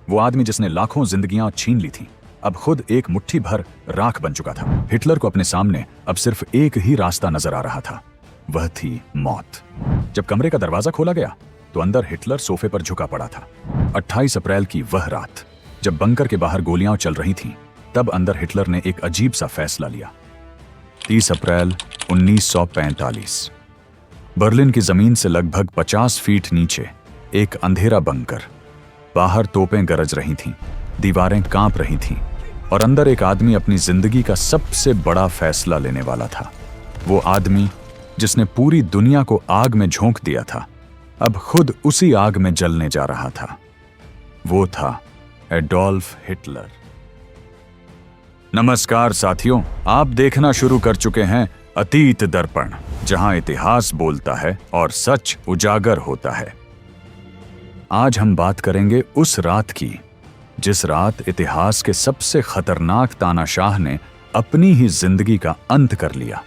वो आदमी जिसने लाखों जिंदगियां छीन ली थीं, अब खुद एक मुट्ठी भर राख बन चुका था। हिटलर को अपने सामने अब सिर्फ एक ही रास्ता नजर आ रहा था, वह थी मौत। जब कमरे का दरवाजा खोला गया तो अंदर हिटलर सोफे पर झुका पड़ा था। 28 अप्रैल की वह रात, जब बंकर के बाहर गोलियां चल रही थीं, तब अंदर हिटलर ने एक अजीब सा फैसला लिया। 30 अप्रैल 1945, बर्लिन की जमीन से लगभग 50 फीट नीचे एक अंधेरा बंकर। बाहर तोपें गरज रही थीं, दीवारें कांप रही थीं और अंदर एक आदमी अपनी जिंदगी का सबसे बड़ा फैसला लेने वाला था। वो आदमी जिसने पूरी दुनिया को आग में झोंक दिया था, अब खुद उसी आग में जलने जा रहा था। वो था एडोल्फ हिटलर। नमस्कार साथियों, आप देखना शुरू कर चुके हैं अतीत दर्पण, जहां इतिहास बोलता है और सच उजागर होता है। आज हम बात करेंगे उस रात की, जिस रात इतिहास के सबसे खतरनाक तानाशाह ने अपनी ही जिंदगी का अंत कर लिया।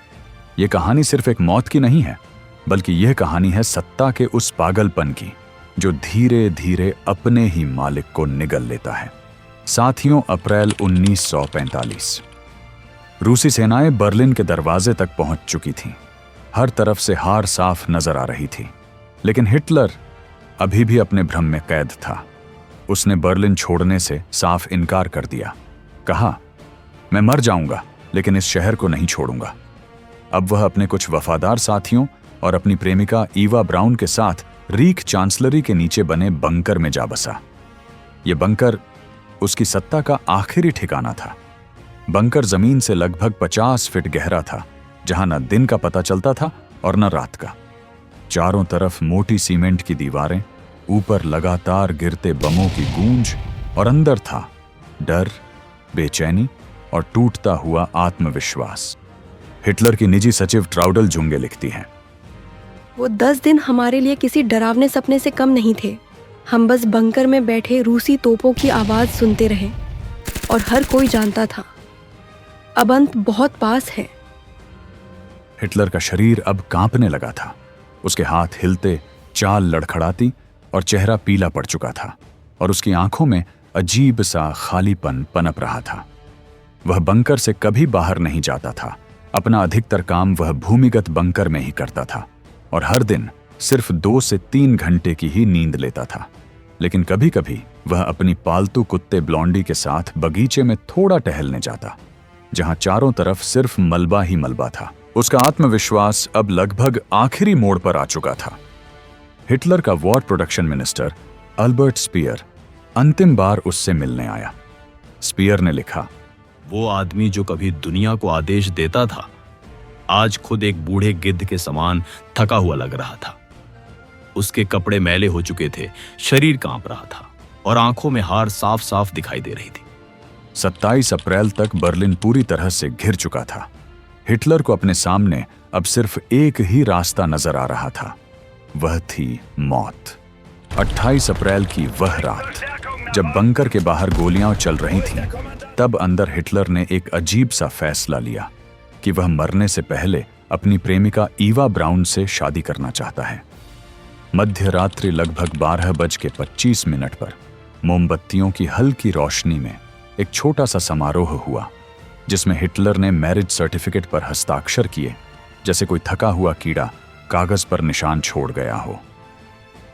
यह कहानी सिर्फ एक मौत की नहीं है, बल्कि यह कहानी है सत्ता के उस पागलपन की जो धीरे धीरे अपने ही मालिक को निगल लेता है। साथियों, अप्रैल 1945, रूसी सेनाएं बर्लिन के दरवाजे तक पहुंच चुकी थीं। हर तरफ से हार साफ नजर आ रही थी, लेकिन हिटलर अभी भी अपने भ्रम में कैद था। उसने बर्लिन छोड़ने से साफ इनकार कर दिया। कहा, मैं मर जाऊंगा लेकिन इस शहर को नहीं छोड़ूंगा। अब वह अपने कुछ वफादार साथियों और अपनी प्रेमिका ईवा ब्राउन के साथ रीख चांसलरी के नीचे बने बंकर में जा बसा। यह बंकर उसकी सत्ता का आखिरी ठिकाना था। बंकर जमीन से लगभग 50 फीट गहरा था, जहां न दिन का पता चलता था और न रात का। चारों तरफ मोटी सीमेंट की दीवारें, ऊपर लगातार गिरते बमों की गूंज और अंदर था डर, बेचैनी और टूटता हुआ आत्मविश्वास। हिटलर की निजी सचिव ट्राउडल जुंगे लिखती हैं, वो 10 दिन हमारे लिए किसी डरावने सपने से कम नहीं थे। हम बस बंकर में बैठे रूसी तोपों की आवाज सुनते रहे और हर कोई जानता था अब अंत बहुत पास है। हिटलर का शरीर अब कांपने लगा था। उसके हाथ हिलते, चाल लड़खड़ाती और चेहरा पीला पड़ चुका था और उसकी आंखों में अजीब सा खालीपन पनप रहा था। वह बंकर से कभी बाहर नहीं जाता था। अपना अधिकतर काम वह भूमिगत बंकर में ही करता था और हर दिन सिर्फ 2 से 3 घंटे की ही नींद लेता था। लेकिन कभी कभी वह अपनी पालतू कुत्ते ब्लॉन्डी के साथ बगीचे में थोड़ा टहलने जाता, जहां चारों तरफ सिर्फ मलबा ही मलबा था। उसका आत्मविश्वास अब लगभग आखिरी मोड़ पर आ चुका था। हिटलर का war production minister Albert Speer अंतिम बार उससे मिलने आया। स्पीयर ने लिखा, वो आदमी जो कभी दुनिया को आदेश देता था, आज खुद एक बूढ़े गिद्ध के समान थका हुआ लग रहा था। उसके कपड़े मैले हो चुके थे, शरीर कांप रहा था और आंखों में हार साफ साफ दिखाई दे रही थी। 27 अप्रैल तक बर्लिन पूरी तरह से घिर चुका था। हिटलर को अपने सामने अब सिर्फ एक ही रास्ता नजर आ रहा था, वह थी मौत। 28 अप्रैल की वह रात, जब बंकर के बाहर गोलियां चल रही थीं, तब अंदर हिटलर ने एक अजीब सा फैसला लिया कि वह मरने से पहले अपनी प्रेमिका ईवा ब्राउन से शादी करना चाहता है। मध्य रात्रि लगभग 12:25 पर मोमबत्तियों की हल्की रोशनी में एक छोटा सा समारोह हुआ, जिसमें हिटलर ने मैरिज सर्टिफिकेट पर हस्ताक्षर किए, जैसे कोई थका हुआ कीड़ा कागज पर निशान छोड़ गया हो।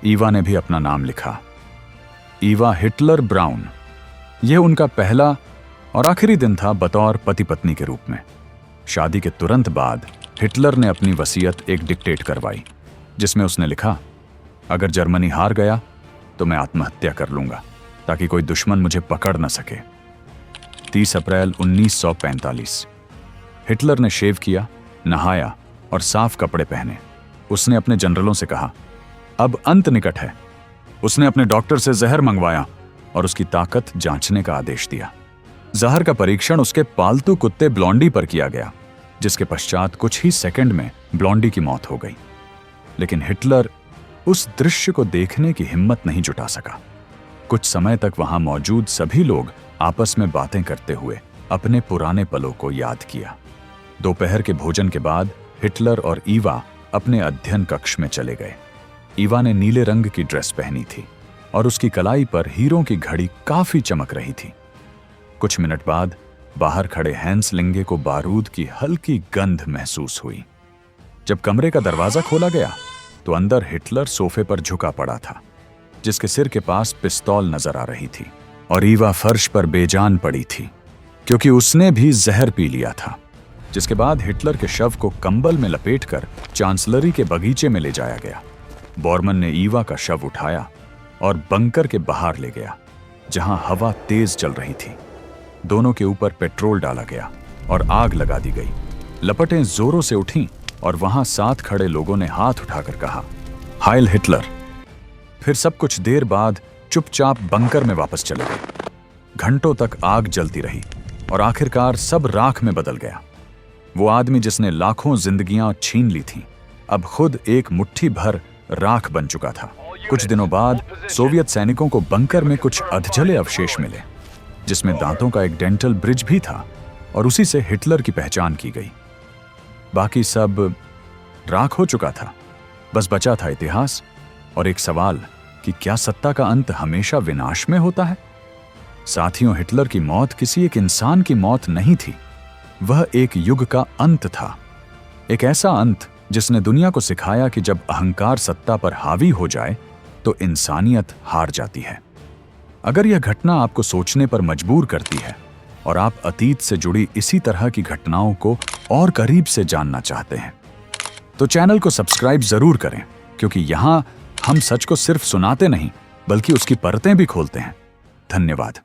ईवा ने भी अपना नाम लिखा, ईवा हिटलर ब्राउन। यह उनका पहला और आखिरी दिन था बतौर पति पत्नी के रूप में। शादी के तुरंत बाद हिटलर ने अपनी वसीयत एक डिक्टेट करवाई, जिसमें उसने लिखा, अगर जर्मनी हार गया तो मैं आत्महत्या कर लूंगा, ताकि कोई दुश्मन मुझे पकड़ न सके। 30 अप्रैल 1945, हिटलर ने शेव किया, नहाया और साफ कपड़े पहने। उसने अपने जनरलों से कहा, अब अंत निकट है। उसने अपने डॉक्टर से जहर मंगवाया और उसकी ताकत जांचने का आदेश दिया। जहर का परीक्षण उसके पालतू कुत्ते ब्लॉन्डी पर किया गया, जिसके पश्चात कुछ ही सेकंड में ब्लॉन्डी की मौत हो गई। लेकिन हिटलर उस दृश्य को देखने की हिम्मत नहीं जुटा सका। कुछ समय तक वहां मौजूद सभी लोग आपस में बातें करते हुए अपने पुराने पलों को याद किया। दोपहर के भोजन के बाद हिटलर और ईवा अपने अध्ययन कक्ष में चले गए। ईवा ने नीले रंग की ड्रेस पहनी थी और उसकी कलाई पर हीरों की घड़ी काफी चमक रही थी। कुछ मिनट बाद बाहर खड़े हैंस लिंगे को बारूद की हल्की गंध महसूस हुई। जब कमरे का दरवाजा खोला गया तो अंदर हिटलर सोफे पर झुका पड़ा था, जिसके सिर के पास पिस्तौल नजर आ रही थी, और ईवा फर्श पर बेजान पड़ी थी क्योंकि उसने भी जहर पी लिया था। जिसके बाद हिटलर के शव को कंबल में लपेटकर चांसलरी के बगीचे में ले जाया गया। बॉर्मन ने ईवा का शव उठाया और बंकर के बाहर ले गया, जहां हवा तेज चल रही थी। दोनों के ऊपर पेट्रोल डाला गया और आग लगा दी गई। लपटें जोरों से उठीं और वहां साथ खड़े लोगों ने हाथ उठाकर कहा, हाइल हिटलर। फिर सब कुछ देर बाद चुपचाप बंकर में वापस चले गए। घंटों तक आग जलती रही और आखिरकार सब राख में बदल गया। वो आदमी जिसने लाखों जिंदगियां छीन ली थीं, अब खुद एक मुट्ठी भर राख बन चुका था। कुछ दिनों बाद सोवियत सैनिकों को बंकर में कुछ अधजले अवशेष मिले, जिसमें दांतों का एक डेंटल ब्रिज भी था, और उसी से हिटलर की पहचान की गई। बाकी सब राख हो चुका था। बस बचा था इतिहास और एक सवाल कि क्या सत्ता का अंत हमेशा विनाश में होता है? साथियों, हिटलर की मौत किसी एक इंसान की मौत नहीं थी। वह एक युग का अंत था। एक ऐसा अंत जिसने दुनिया को सिखाया कि जब अहंकार सत्ता पर हावी हो जाए तो इंसानियत हार जाती है। अगर यह घटना आपको सोचने पर मजबूर करती है और आप अतीत से जुड़ी इसी तरह की घटनाओं को और करीब से जानना चाहते हैं, तो चैनल को सब्सक्राइब जरूर करें, क्योंकि यहां हम सच को सिर्फ सुनाते नहीं बल्कि उसकी परतें भी खोलते हैं। धन्यवाद।